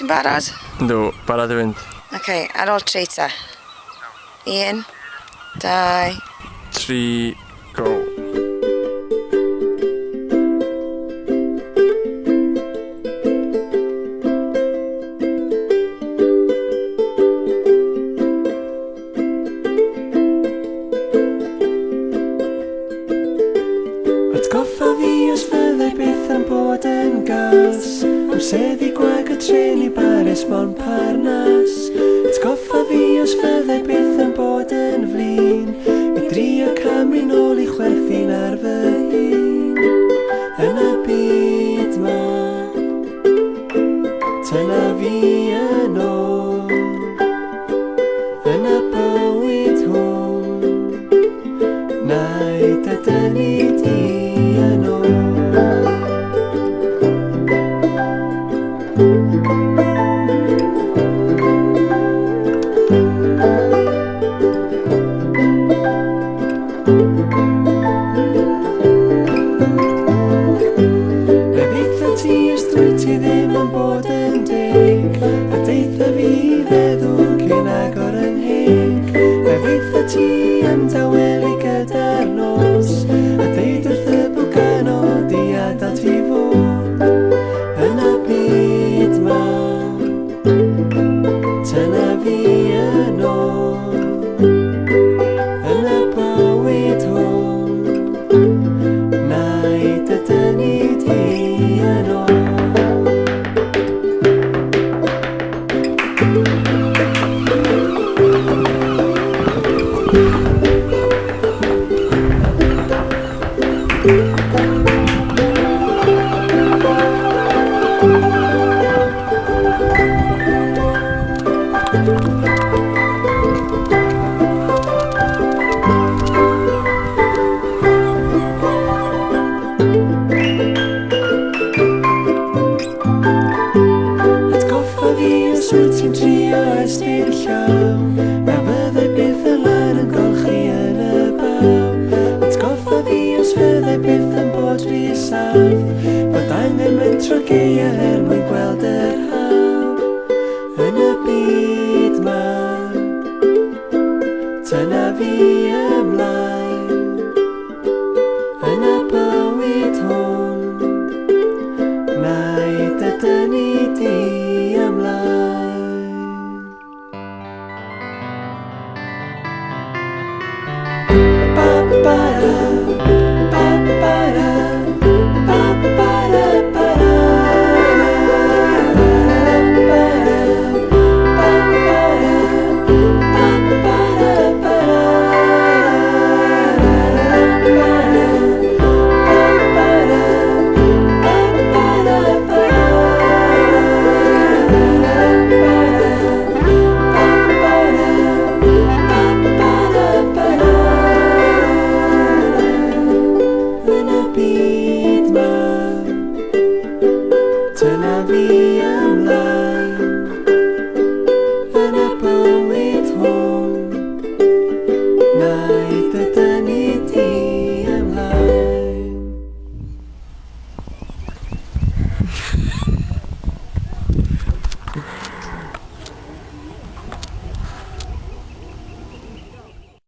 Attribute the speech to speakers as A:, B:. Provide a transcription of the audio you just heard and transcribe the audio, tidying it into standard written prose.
A: Ti'n barod?
B: Yndw, barod i fynd.
A: OK, ar ôl 3 te. 1, 2...
B: 3, go.
C: Atgoffa fi os fyddai byth yn bod yn gas Amseddi gwag y tren i Baris mewn Parnas Atgoffa fi os fyddai byth yn bod yn flin I drio camu nôl I chwerthin ar fy hun Yn y byd ma Tyna fi yn ôl Yn y bywyd hwn Na'i dy dynnu di yn ôl Deitha ti os dwi ti ddim yn bod yn deg A deitha fi feddwl cyn agor yn heg Deitha ti am dawelu gyda'r nos A deud wrth y bwganod I adael ti fod Yn y byd ma Tyna fi yn ôl Yn y bywyd hwn Na'i dy dynnu di yn ôl Atgoffa fi os wyt ti'n trio ystyd llaw Na fyddai byth y lan yn golchi yn y baw Atgoffa fi os fyddai byth yn bod rhy saff Bod angen mynd tro geia mwyn gweld yr haf Yn y byd ma Tyna fi yn